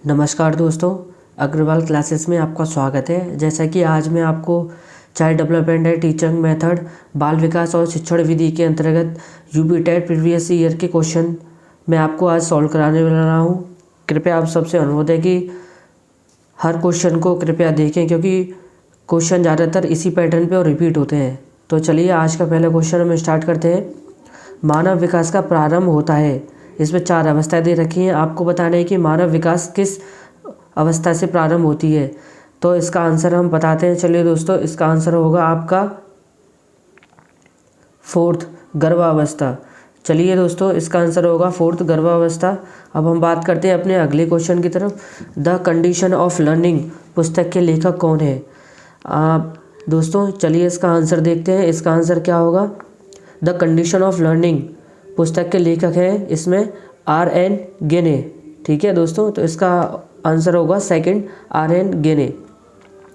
नमस्कार दोस्तों, अग्रवाल क्लासेस में आपका स्वागत है। जैसा कि आज मैं आपको child development and teaching method, बाल विकास और शिक्षण विधि के अंतर्गत यूपी टेट प्रीवियस ईयर के क्वेश्चन मैं आपको आज सॉल्व कराने वाला रहा हूँ। कृपया आप सबसे अनुरोध है कि हर क्वेश्चन को कृपया देखें, क्योंकि क्वेश्चन ज़्यादातर इसी पैटर्न पे और रिपीट होते हैं। तो चलिए आज का पहला क्वेश्चन हम स्टार्ट करते हैं। मानव विकास का प्रारंभ होता है। इसमें 4 अवस्थाएं दे रखी हैं। आपको बताना है कि मानव विकास किस अवस्था से प्रारंभ होती है। तो इसका आंसर हम बताते हैं। चलिए दोस्तों, इसका आंसर होगा आपका 4th गर्भावस्था। चलिए दोस्तों, इसका आंसर होगा 4th गर्भावस्था। अब हम बात करते हैं अपने अगले क्वेश्चन की तरफ। द कंडीशन ऑफ लर्निंग पुस्तक के लेखक कौन है? दोस्तों चलिए इसका आंसर देखते हैं। इसका आंसर क्या होगा? द कंडीशन ऑफ लर्निंग पुस्तक के लेखक हैं इसमें R.N. गेने। ठीक है दोस्तों, तो इसका आंसर होगा 2nd R.N. गेने।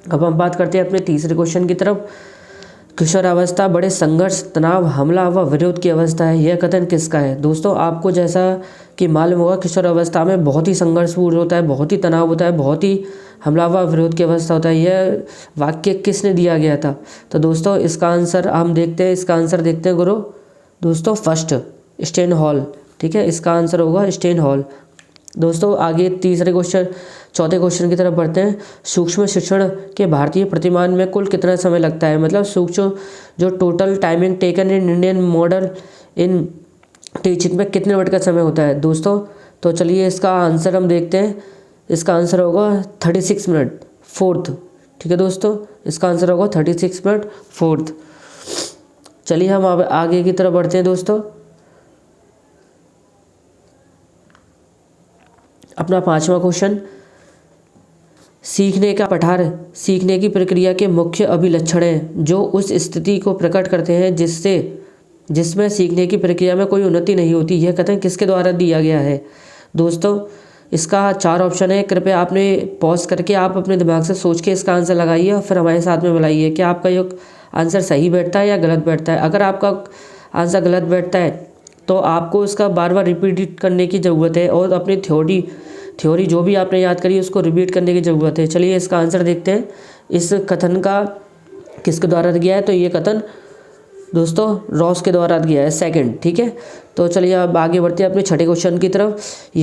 अब हम बात करते हैं अपने तीसरे क्वेश्चन की तरफ। किशोरावस्था बड़े संघर्ष, तनाव, हमला व विरोध की अवस्था है। यह कथन किसका है? दोस्तों आपको जैसा कि मालूम होगा, किशोरावस्था में बहुत ही संघर्षपूर्ण होता है, बहुत ही तनाव होता है, बहुत ही हमला व विरोध की अवस्था होता है। यह वाक्य किसने दिया गया था? तो दोस्तों इसका आंसर हम देखते हैं। इसका आंसर देखते हैं गुरु दोस्तों, फर्स्ट स्टेन हॉल। ठीक है, इसका आंसर होगा स्टेन हॉल। दोस्तों आगे चौथे क्वेश्चन की तरफ बढ़ते हैं। सूक्ष्म शिक्षण के भारतीय प्रतिमान में कुल कितना समय लगता है? मतलब सूक्ष्म जो total timing taken in Indian model in teaching में कितने मिनट का समय होता है दोस्तों? तो चलिए इसका आंसर हम देखते हैं। इसका आंसर होगा 36 मिनट 4th। ठीक है दोस्तों, इसका आंसर होगा 36 मिनट 4th। चलिए हम अब आगे की तरफ बढ़ते हैं दोस्तों। अपना 5वां क्वेश्चन। सीखने का पठार सीखने की प्रक्रिया के मुख्य अभिलक्षण हैं जो उस स्थिति को प्रकट करते हैं जिसमें सीखने की प्रक्रिया में कोई उन्नति नहीं होती। यह कथन किसके द्वारा दिया गया है? दोस्तों इसका 4 ऑप्शन है। कृपया आपने पॉज करके आप अपने दिमाग से सोच के इसका आंसर लगाइए और फिर हमारे साथ में मिलाइए कि आपका ये आंसर सही बैठता है या गलत बैठता है। अगर आपका आंसर गलत बैठता है तो आपको इसका बार बार रिपीट करने की ज़रूरत है और अपनी थ्योरी जो भी आपने याद करी उसको रिपीट करने की ज़रूरत है। चलिए इसका आंसर देखते हैं। इस कथन का किसके द्वारा दिया है? तो ये कथन दोस्तों रॉस के द्वारा दिया है, 2nd। ठीक है, तो चलिए अब आगे बढ़ते हैं अपने छठे क्वेश्चन की तरफ।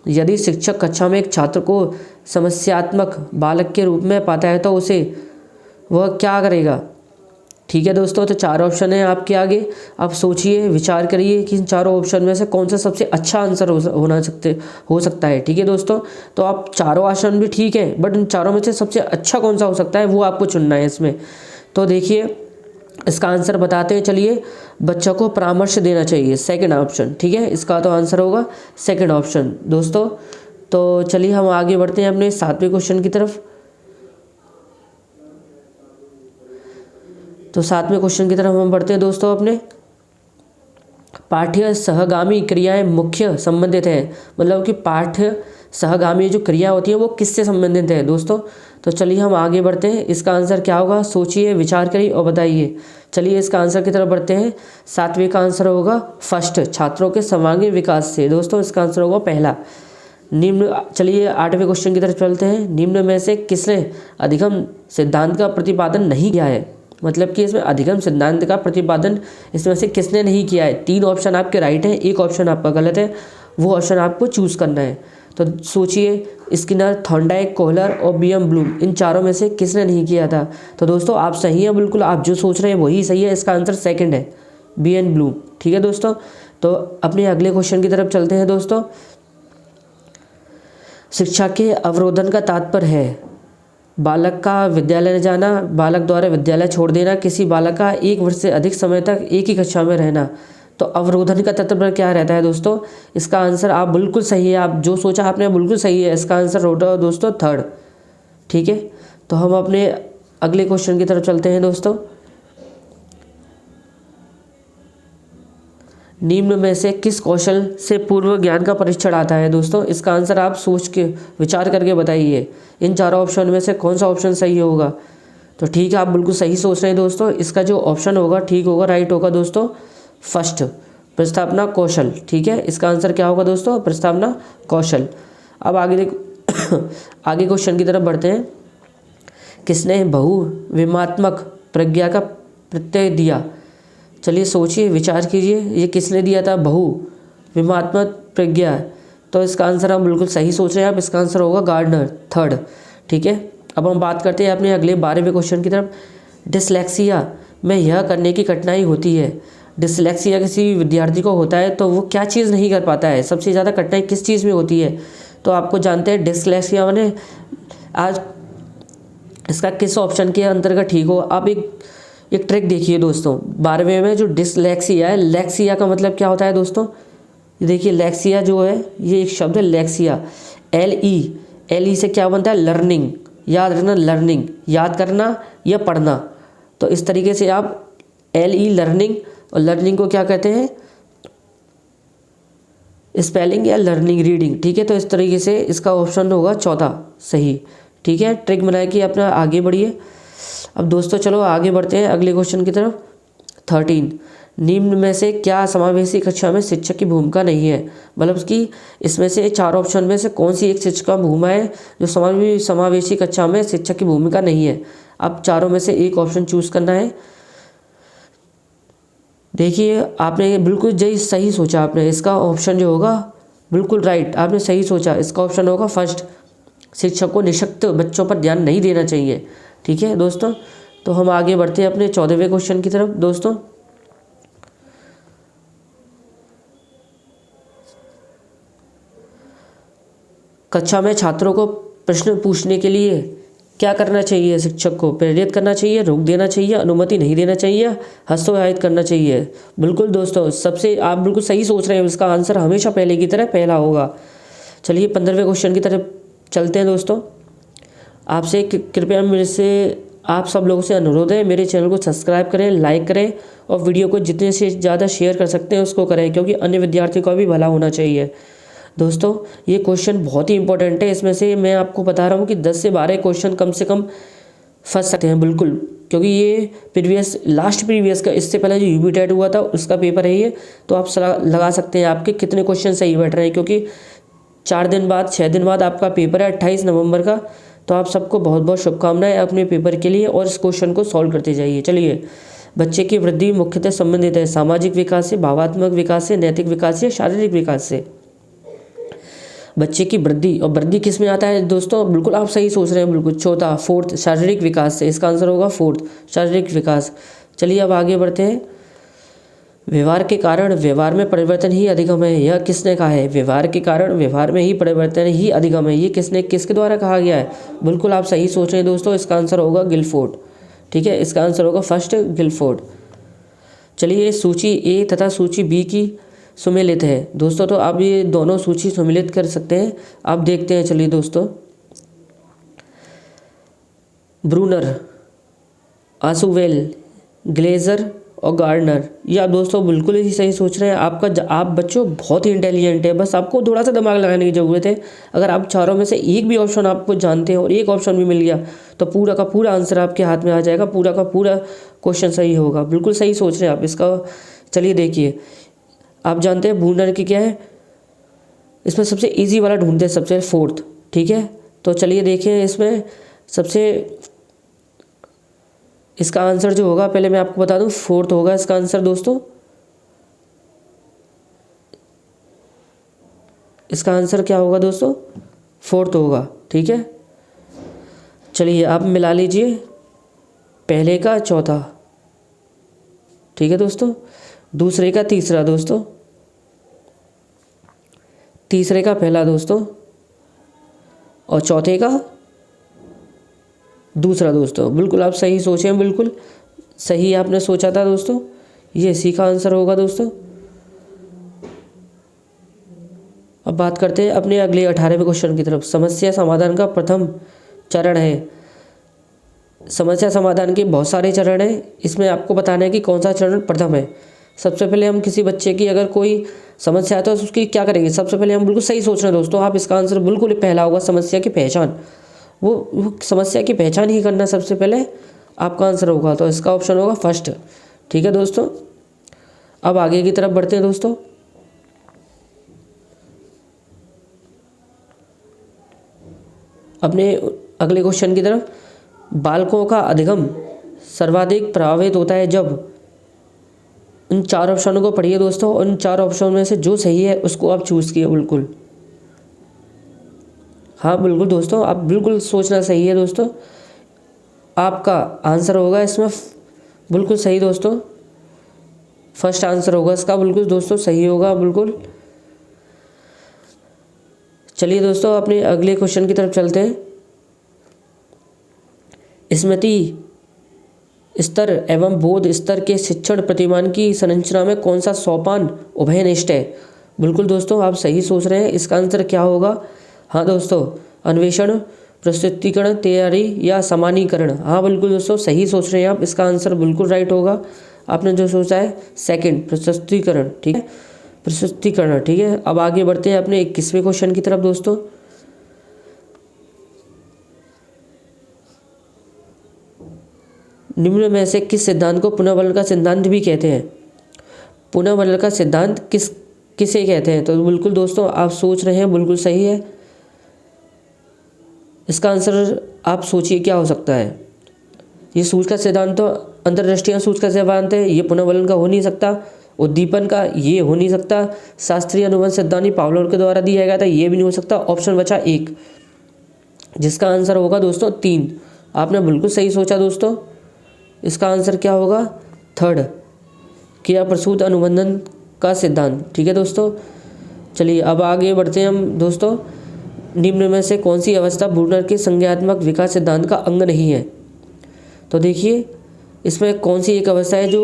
यदि शिक्षक कक्षा में एक छात्र को समस्यात्मक बालक के रूप में पाता है तो वह क्या करेगा? ठीक है दोस्तों, तो 4 ऑप्शन है आपके आगे। आप सोचिए, विचार करिए कि इन चारों ऑप्शन में से कौन सा सबसे अच्छा आंसर हो सकता है। ठीक है दोस्तों, तो आप चारों ऑप्शन भी ठीक है, बट इन चारों में से सबसे अच्छा कौन सा हो सकता है वो आपको चुनना है इसमें। तो देखिए इसका आंसर बताते हैं। चलिए, बच्चों को परामर्श देना चाहिए, 2nd ऑप्शन। ठीक है, इसका तो आंसर होगा 2nd ऑप्शन दोस्तों। तो चलिए हम आगे बढ़ते हैं अपने 7वें क्वेश्चन की तरफ। तो 7वें क्वेश्चन की तरफ हम बढ़ते हैं दोस्तों। अपने पाठ्य सहगामी क्रियाएं मुख्य संबंधित है, मतलब कि पाठ्य सहगामी जो क्रिया होती है वो किससे संबंधित है दोस्तों? तो चलिए हम आगे बढ़ते हैं। इसका आंसर क्या होगा? सोचिए, विचार करिए और बताइए। चलिए इसका आंसर की तरफ बढ़ते हैं। 7वें का आंसर होगा फर्स्ट, छात्रों के सर्वांगीण विकास से। दोस्तों इसका आंसर होगा पहला। चलिए 8वें क्वेश्चन की तरफ चलते हैं। निम्न में से किसने अधिगम सिद्धांत का प्रतिपादन नहीं किया है? मतलब कि इसमें अधिगम सिद्धांत का प्रतिपादन इसमें से किसने नहीं किया है? 3 ऑप्शन आपके राइट हैं, 1 ऑप्शन आपका गलत है। वो ऑप्शन आपको चूज़ करना है। तो सोचिए, स्किनर, थॉर्नडाइक, कोहलर और B.M. ब्लूम, इन चारों में से किसने नहीं किया था? तो दोस्तों आप सही हैं बिल्कुल, आप जो सोच रहे हैं वही सही है। इसका आंसर 2nd है, B.M. ब्लूम। ठीक है दोस्तों, तो अपने अगले क्वेश्चन की तरफ चलते हैं दोस्तों। शिक्षा के अवरोधन का तात्पर्य है बालक का विद्यालय न जाना, बालक द्वारा विद्यालय छोड़ देना, किसी बालक का 1 वर्ष से अधिक समय तक एक ही कक्षा में रहना। तो अवरोधन का तात्पर्य क्या रहता है दोस्तों? इसका आंसर आप बिल्कुल सही है, आप जो सोचा आपने बिल्कुल सही है। इसका आंसर होगा दोस्तों 3rd। ठीक है, तो हम अपने अगले क्वेश्चन की तरफ चलते हैं दोस्तों। निम्न में से किस कौशल से पूर्व ज्ञान का परीक्षण आता है? दोस्तों इसका आंसर आप सोच के विचार करके बताइए। इन चारों ऑप्शन में से कौन सा ऑप्शन सही होगा? तो ठीक है, आप बिल्कुल सही सोच रहे हैं दोस्तों। इसका जो ऑप्शन होगा ठीक होगा, राइट होगा दोस्तों, फर्स्ट, प्रस्तावना कौशल। ठीक है, इसका आंसर क्या होगा दोस्तों? प्रस्तावना कौशल। अब आगे देखो आगे क्वेश्चन की तरफ बढ़ते हैं। किसने बहुविमात्मक प्रज्ञा का प्रत्यय दिया? चलिए सोचिए, विचार कीजिए, ये किसने दिया था बहुविमात्मक प्रज्ञा? तो इसका आंसर हम बिल्कुल सही सोच रहे हैं आप, इसका आंसर होगा गार्डनर, थर्ड। ठीक है, अब हम बात करते हैं अपने अगले 12वें क्वेश्चन की तरफ। डिसलेक्सिया में यह करने की कठिनाई होती है। डिसलेक्सिया किसी विद्यार्थी को होता है तो वो क्या चीज़ नहीं कर पाता है? सबसे ज़्यादा कठिनाई किस चीज़ में होती है? तो आपको जानते हैं डिसलेक्सिया मैंने आज इसका किस ऑप्शन के अंतर्गत ठीक हो। आप एक ट्रिक देखिए दोस्तों, 12वें में जो डिसलेक्सिया है, लेक्सिया का मतलब क्या होता है दोस्तों? देखिए लेक्सिया जो है ये एक शब्द है लेक्सिया, एल ई से क्या बनता है? लर्निंग। याद रखना, लर्निंग, याद करना या पढ़ना। तो इस तरीके से आप LE लर्निंग, और लर्निंग को क्या कहते हैं? स्पेलिंग या लर्निंग रीडिंग। ठीक है, तो इस तरीके से इसका ऑप्शन होगा चौथा सही। ठीक है, ट्रिक बनाए कि अपना आगे बढ़िए। अब दोस्तों चलो आगे बढ़ते हैं अगले क्वेश्चन की तरफ। 13, निम्न में से क्या समावेशी कक्षा में शिक्षक की भूमिका नहीं है? मतलब कि इसमें से 4 ऑप्शन में से कौन सी एक शिक्षक का भूमिका है जो समावेशी कक्षा में शिक्षक की भूमिका नहीं है? अब चारों में से एक ऑप्शन चूज करना है। देखिए आपने बिल्कुल सही सोचा आपने, इसका ऑप्शन जो होगा बिल्कुल राइट, आपने सही सोचा। इसका ऑप्शन होगा फर्स्ट, शिक्षक को निःशक्त बच्चों पर ध्यान नहीं देना चाहिए। ठीक है दोस्तों, तो हम आगे बढ़ते हैं अपने 14वें क्वेश्चन की तरफ। दोस्तों कक्षा में छात्रों को प्रश्न पूछने के लिए क्या करना चाहिए? शिक्षक को प्रेरित करना चाहिए, रोक देना चाहिए, अनुमति नहीं देना चाहिए, हस्तोत्साहित करना चाहिए? बिल्कुल दोस्तों, सबसे आप बिल्कुल सही सोच रहे हैं, इसका आंसर हमेशा पहले की तरह पहला होगा। चलिए 15वें क्वेश्चन की तरफ चलते हैं दोस्तों। आपसे कृपया मेरे से आप सब लोगों से अनुरोध है, मेरे चैनल को सब्सक्राइब करें, लाइक करें और वीडियो को जितने से ज़्यादा शेयर कर सकते हैं उसको करें, क्योंकि अन्य विद्यार्थियों का भी भला होना चाहिए। दोस्तों ये क्वेश्चन बहुत ही इंपॉर्टेंट है, इसमें से मैं आपको बता रहा हूँ कि 10 से 12 क्वेश्चन कम से कम फंस सकते हैं बिल्कुल, क्योंकि ये लास्ट प्रीवियस का, इससे पहले जो यूपी टेट हुआ था उसका पेपर है ये। तो आप लगा सकते हैं आपके कितने क्वेश्चन सही बैठ रहे हैं, क्योंकि 6 दिन बाद आपका पेपर है 28 नवंबर का। तो आप सबको बहुत बहुत शुभकामनाएं अपने पेपर के लिए, और इस क्वेश्चन को सॉल्व करते जाइए। चलिए, बच्चे की वृद्धि मुख्यतः संबंधित है सामाजिक विकास से, भावात्मक विकास से, नैतिक विकास से, शारीरिक विकास से। बच्चे की वृद्धि, और वृद्धि किस में आता है दोस्तों? बिल्कुल आप सही सोच रहे हैं, बिल्कुल चौथा, फोर्थ, शारीरिक विकास से। इसका आंसर होगा फोर्थ, शारीरिक विकास। चलिए अब आगे बढ़ते हैं। व्यवहार के कारण व्यवहार में परिवर्तन ही अधिगम है, यह किसने कहा है? व्यवहार के कारण व्यवहार में ही परिवर्तन ही अधिगम है, ये किसके द्वारा कहा गया है? बिल्कुल आप सही सोच रहे हैं दोस्तों, इसका आंसर होगा गिलफोर्ड। ठीक है, इसका आंसर होगा फर्स्ट, गिलफोर्ड। चलिए सूची ए तथा सूची बी की सुमेलित है दोस्तों, तो आप ये दोनों सूची सुमेलित कर सकते हैं। आप देखते हैं, चलिए दोस्तों, ब्रूनर, आसुवेल, ग्लेजर और गार्डनर, ये आप दोस्तों बिल्कुल ही सही सोच रहे हैं। आप बच्चों बहुत ही इंटेलिजेंट है, बस आपको थोड़ा सा दिमाग लगाने की ज़रूरत है। अगर आप चारों में से एक भी ऑप्शन आपको जानते हैं और एक ऑप्शन भी मिल गया तो पूरा का पूरा आंसर आपके हाथ में आ जाएगा, पूरा का पूरा क्वेश्चन सही होगा। बिल्कुल सही सोच रहे हैं आप इसका। चलिए देखिए, आप जानते हैं ब्रूनर की क्या है? इसमें सबसे ईजी वाला ढूंढते हैं, सबसे फोर्थ। ठीक है, तो चलिए देखिए, इसमें सबसे इसका आंसर जो होगा, पहले मैं आपको बता दूं, फोर्थ होगा इसका आंसर दोस्तों। इसका आंसर क्या होगा दोस्तों? फोर्थ होगा। ठीक है, चलिए आप मिला लीजिए, पहले का चौथा, ठीक है दोस्तों, दूसरे का तीसरा दोस्तों, तीसरे का पहला दोस्तों, और चौथे का दूसरा दोस्तों। बिल्कुल आप सही सोचे हैं, बिल्कुल सही आपने सोचा था दोस्तों, ये इसी का आंसर होगा दोस्तों। अब बात करते हैं अपने अगले 18वें क्वेश्चन की तरफ। समस्या समाधान का प्रथम चरण है। समस्या समाधान के बहुत सारे चरण हैं, इसमें आपको बताना है कि कौन सा चरण प्रथम है। सबसे पहले हम किसी बच्चे की अगर कोई समस्या है तो उसकी क्या करेंगे? सबसे पहले हम बिल्कुल सही सोच रहे हैं दोस्तों, आप इसका आंसर बिल्कुल पहला होगा, समस्या की पहचान। वो समस्या की पहचान ही करना सबसे पहले आपका आंसर होगा, तो इसका ऑप्शन होगा फर्स्ट। ठीक है दोस्तों, अब आगे की तरफ बढ़ते हैं दोस्तों। अपने अगले क्वेश्चन की तरफ। बालकों का अधिगम सर्वाधिक प्रभावित होता है जब, इन 4 ऑप्शनों को पढ़िए दोस्तों, उन 4 ऑप्शन में से जो सही है उसको आप चूज़ किए बिल्कुल। हाँ बिल्कुल दोस्तों, आप बिल्कुल सोचना सही है दोस्तों, आपका आंसर होगा इसमें बिल्कुल सही दोस्तों। फर्स्ट आंसर होगा इसका बिल्कुल दोस्तों सही होगा बिल्कुल। चलिए दोस्तों अपने अगले क्वेश्चन की तरफ चलते हैं। स्मृति स्तर एवं बोध स्तर के शिक्षण प्रतिमान की संरचना में कौन सा सोपान उभयनिष्ठ है? बिल्कुल दोस्तों आप सही सोच रहे हैं, इसका आंसर क्या होगा? हाँ दोस्तों, अन्वेषण, प्रस्तुतिकरण, तैयारी या सामान्यीकरण। हाँ बिल्कुल दोस्तों सही सोच रहे हैं आप, इसका आंसर बिल्कुल राइट होगा। आपने जो सोचा है सेकंड, प्रस्तुतिकरण, ठीक है, प्रस्तुतिकरण, ठीक है। अब आगे बढ़ते हैं अपने 21वें क्वेश्चन की तरफ दोस्तों। निम्न में से किस सिद्धांत को पुनर्वलन का सिद्धांत भी कहते हैं? पुनर्वलन का सिद्धांत किसे कहते हैं? तो बिल्कुल दोस्तों आप सोच रहे हैं, बिल्कुल सही है। इसका आंसर आप सोचिए क्या हो सकता है। ये सूच का सिद्धांत तो अंतर्दृष्टि सूच का सिद्धांत है, ये पुनर्वलन का हो नहीं सकता। उद्दीपन का ये हो नहीं सकता। शास्त्रीय अनुबंध सिद्धांत पावलोव के द्वारा दिया गया था, ये भी नहीं हो सकता। ऑप्शन बचा एक, जिसका आंसर होगा दोस्तों 3। आपने बिल्कुल सही सोचा दोस्तों, इसका आंसर क्या होगा? थर्ड, क्रिया प्रसूत अनुबंधन का सिद्धांत, ठीक है दोस्तों। चलिए अब आगे बढ़ते हैं हम दोस्तों। निम्न में से कौन सी अवस्था ब्रूनर के संज्ञानात्मक विकास सिद्धांत का अंग नहीं है? तो देखिए इसमें कौन सी एक अवस्था है जो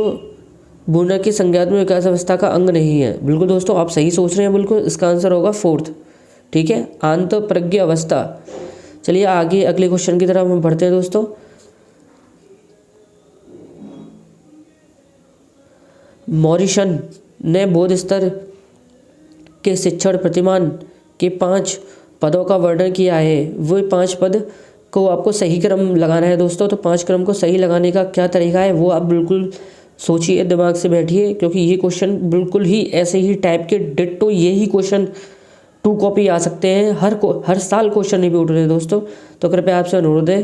ब्रूनर की संज्ञानात्मक विकास अवस्था का अंग नहीं है? बिल्कुल दोस्तों आप सही सोच रहे हैं, बिल्कुल इसका आंसर होगा 4th, ठीक है, आंत प्रज्ञ अवस्था। चलिए आगे अगले क्वेश्चन की तरफ हम बढ़ते हैं दोस्तों। मॉरिसन ने बोध स्तर के शिक्षण प्रतिमान के 5 पदों का वर्णन किया है। वो 5 पद को आपको सही क्रम लगाना है दोस्तों। तो 5 क्रम को सही लगाने का क्या तरीका है वो आप बिल्कुल सोचिए, दिमाग से बैठिए, क्योंकि ये क्वेश्चन बिल्कुल ही ऐसे ही टाइप के डिट्टो यही क्वेश्चन 2 कॉपी आ सकते हैं। हर साल क्वेश्चन नहीं भी उठ रहे दोस्तों। तो कृपया आपसे अनुरोध है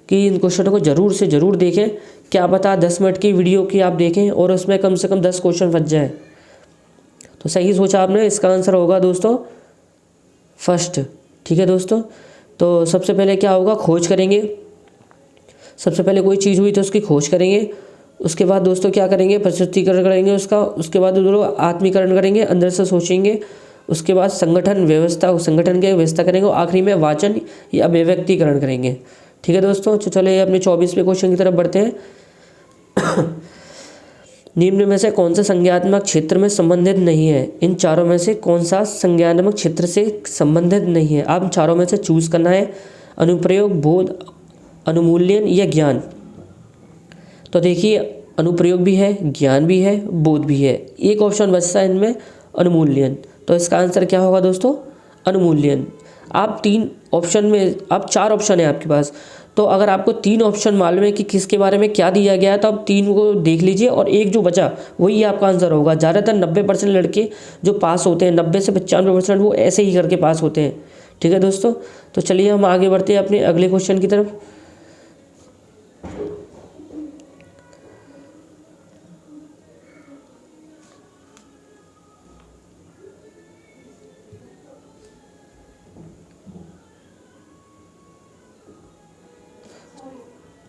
कि इन क्वेश्चनों को ज़रूर से ज़रूर देखें। क्या पता 10 मिनट की वीडियो की आप देखें और उसमें कम से कम 10 क्वेश्चन बच जाए। तो सही सोचा आपने, इसका आंसर होगा दोस्तों फर्स्ट, ठीक है दोस्तों। तो सबसे पहले क्या होगा, खोज करेंगे। सबसे पहले कोई चीज़ हुई तो उसकी खोज करेंगे। उसके बाद दोस्तों क्या करेंगे, प्रस्तुतिकरण करेंगे उसका। उसके बाद दोस्तों आत्मीकरण करेंगे, अंदर से सोचेंगे। उसके बाद संगठन की व्यवस्था करेंगे। और आखिरी में वाचन या अभिव्यक्तिकरण करेंगे, ठीक है दोस्तों। तो चलिए अपने 24वें क्वेश्चन की तरफ बढ़ते हैं। निम्न में से कौन सा संज्ञानात्मक क्षेत्र में संबंधित नहीं है? इन चारों में से कौन सा संज्ञानात्मक क्षेत्र से संबंधित नहीं है? आप चारों में से चूज करना है, अनुप्रयोग, बोध, अनुमूल्यन या ज्ञान। तो देखिए अनुप्रयोग भी है, ज्ञान भी है, बोध भी है। एक ऑप्शन बचता है इनमें, अनुमूल्यन। तो इसका आंसर क्या होगा दोस्तों? अनुमूल्यन। आप 3 ऑप्शन में, आप 4 ऑप्शन है आपके पास। तो अगर आपको 3 ऑप्शन मालूम है कि किसके बारे में क्या दिया गया है, तो आप 3 को देख लीजिए और एक जो बचा वही आपका आंसर होगा। ज़्यादातर 90% लड़के जो पास होते हैं, 90 से 95% वो ऐसे ही करके पास होते हैं, ठीक है दोस्तों। तो चलिए हम आगे बढ़ते हैं अपने अगले क्वेश्चन की तरफ।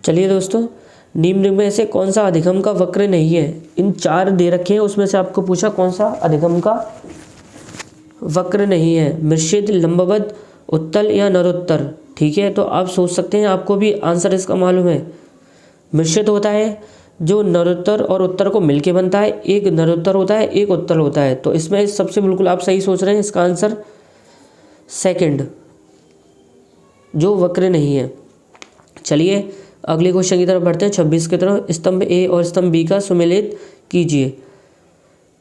चलिए दोस्तों, निम्न में से कौन सा अधिगम का वक्र नहीं है? इन 4 दे रखे हैं, उसमें से आपको पूछा कौन सा अधिगम का वक्र नहीं है। मिश्रित, लंबवत, उत्तल या नरोत्तर, ठीक है। तो आप सोच सकते हैं, आपको भी आंसर इसका मालूम है। मिश्रित होता है जो नरोत्तर और उत्तर को मिलके बनता है। एक नरोत्तर होता है, एक उत्तल होता है। तो इसमें सबसे बिल्कुल आप सही सोच रहे हैं, इसका आंसर सेकंड, जो वक्र नहीं है। चलिए अगले क्वेश्चन की तरफ बढ़ते हैं, 26 की तरफ। स्तंभ ए और स्तंभ बी का सुमेलित कीजिए।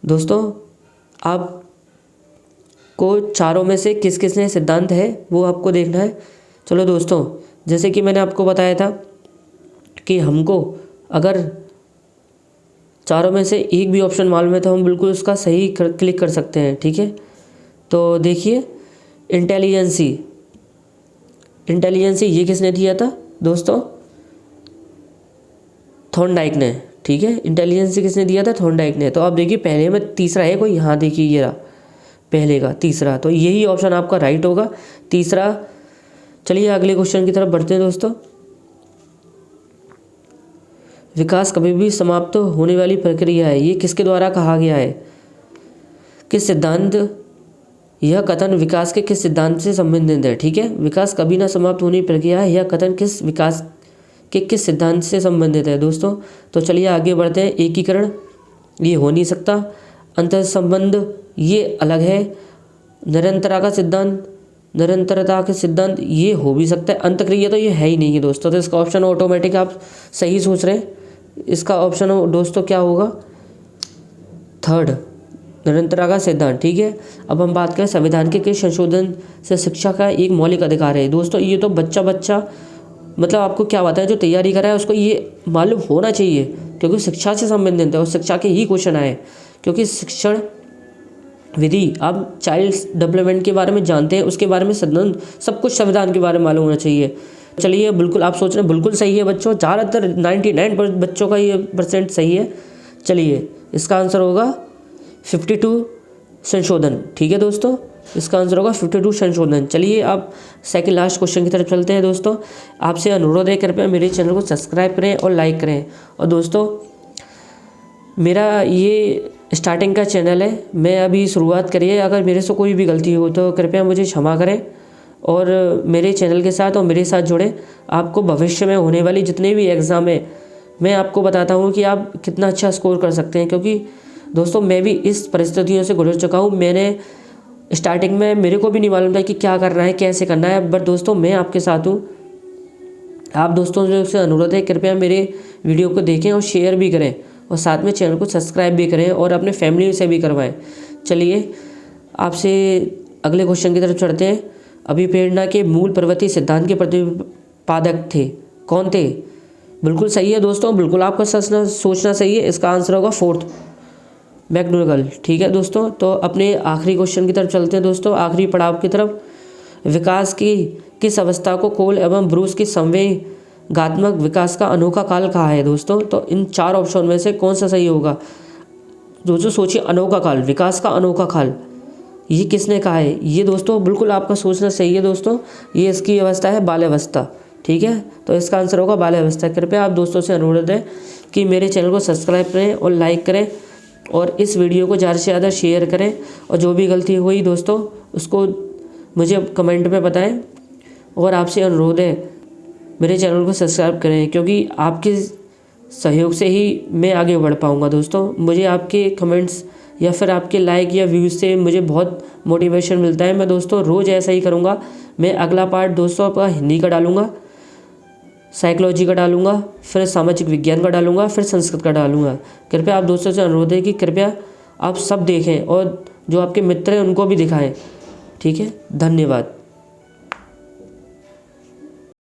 दोस्तों आपको चारों में से किस किस ने सिद्धांत है वो आपको देखना है। चलो दोस्तों, जैसे कि मैंने आपको बताया था कि हमको अगर चारों में से एक भी ऑप्शन मालूम है तो हम बिल्कुल उसका सही क्लिक कर सकते हैं, ठीक है। तो देखिए इंटेलिजेंसी, इंटेलिजेंसी ये किसने दिया था दोस्तों? थॉर्नडाइक ने। ठीक है, इंटेलिजेंसी किसने दिया था? थॉर्नडाइक ने। तो आप देखिए पहले में तीसरा है कोई, यहाँ देखिए ये रहा पहले का तीसरा, तो यही ऑप्शन आपका राइट होगा, तीसरा। चलिए अगले क्वेश्चन की तरफ बढ़ते हैं दोस्तों। विकास कभी भी समाप्त होने वाली प्रक्रिया है, ये किसके द्वारा कहा गया है? किस सिद्धांत? यह कथन विकास के किस सिद्धांत से संबंधित है? ठीक है, विकास कभी ना समाप्त होने की प्रक्रिया है, यह कथन किस विकास के किस सिद्धांत से संबंधित है दोस्तों? तो चलिए आगे बढ़ते हैं। एकीकरण ये हो नहीं सकता, अंतर संबंध ये अलग है, निरंतरता का सिद्धांत ये हो भी सकता है, अंतक्रिया तो ये है ही नहीं है दोस्तों। तो इसका ऑप्शन ऑटोमेटिक आप सही सोच रहे हैं, इसका ऑप्शन दोस्तों क्या होगा? थर्ड, निरंतरता का सिद्धांत। ठीक है, अब हम बात करें संविधान के किस संशोधन से शिक्षा का एक मौलिक अधिकार है दोस्तों? ये तो बच्चा मतलब आपको क्या बताया, जो तैयारी कर रहा है उसको ये मालूम होना चाहिए, क्योंकि शिक्षा से संबंधित है और शिक्षा के ही क्वेश्चन आए, क्योंकि शिक्षण विधि आप चाइल्ड डेवलपमेंट के बारे में जानते हैं, उसके बारे में सब कुछ संविधान के बारे में मालूम होना चाहिए। चलिए बिल्कुल आप सोच रहे हैं बिल्कुल सही है बच्चों, ज़्यादातर 99% बच्चों का ये % सही है। चलिए इसका आंसर होगा 52 संशोधन। ठीक है दोस्तों, इसका आंसर होगा 52 संशोधन। चलिए आप सेकंड लास्ट क्वेश्चन की तरफ चलते हैं दोस्तों। आपसे अनुरोध है कृपया मेरे चैनल को सब्सक्राइब करें और लाइक करें। और दोस्तों मेरा ये स्टार्टिंग का चैनल है, मैं अभी शुरुआत करी है, अगर मेरे से कोई भी गलती हो तो कृपया मुझे क्षमा करें और मेरे चैनल के साथ और मेरे साथ जुड़ें। आपको भविष्य में होने वाली जितने भी एग्ज़ाम है मैं आपको बताता हूँ कि आप कितना अच्छा स्कोर कर सकते हैं, क्योंकि दोस्तों मैं भी इस परिस्थितियों से गुजर चुका हूँ। मैंने स्टार्टिंग में मेरे को भी नहीं मालूम था कि क्या करना है, कैसे करना है, बट दोस्तों मैं आपके साथ हूँ। आप दोस्तों से अनुरोध है कृपया मेरे वीडियो को देखें और शेयर भी करें और साथ में चैनल को सब्सक्राइब भी करें और अपने फैमिली से भी करवाएं। चलिए आपसे अगले क्वेश्चन की तरफ चढ़ते हैं। अभिप्रेरणा के मूल प्रवृत्ति सिद्धांत के प्रतिपादक थे, कौन थे? बिल्कुल सही है दोस्तों, बिल्कुल आपका सोचना सही है। इसका आंसर होगा फोर्थ, मैकडोगल। ठीक है दोस्तों, तो अपने आखिरी क्वेश्चन की तरफ चलते हैं दोस्तों, आखिरी पड़ाव की तरफ। विकास की किस अवस्था को कोल एवं ब्रूस की संवेगात्मक विकास का अनोखा काल कहा है दोस्तों? तो इन 4 ऑप्शन में से कौन सा सही होगा? दोस्तों सोचिए, अनोखा काल, विकास का अनोखा काल, ये किसने कहा है? ये दोस्तों बिल्कुल आपका सोचना सही है दोस्तों, ये इसकी अवस्था है बाल्यावस्था। ठीक है, तो इसका आंसर होगा बाल्यावस्था। कृपया आप दोस्तों से अनुरोध है कि मेरे चैनल को सब्सक्राइब करें और लाइक करें और इस वीडियो को ज़्यादा से ज़्यादा शेयर करें, और जो भी गलती हुई दोस्तों उसको मुझे कमेंट में बताएं। और आपसे अनुरोध है मेरे चैनल को सब्सक्राइब करें, क्योंकि आपके सहयोग से ही मैं आगे बढ़ पाऊँगा दोस्तों। मुझे आपके कमेंट्स या फिर आपके लाइक या व्यूज़ से मुझे बहुत मोटिवेशन मिलता है। मैं दोस्तों रोज़ ऐसा ही करूँगा। मैं अगला पार्ट दोस्तों आपका हिंदी का डालूँगा, साइकोलॉजी का डालूँगा, फिर सामाजिक विज्ञान का डालूँगा, फिर संस्कृत का डालूँगा। कृपया आप दोस्तों से अनुरोध है कि कृपया आप सब देखें और जो आपके मित्र हैं उनको भी दिखाएं। ठीक है, धन्यवाद।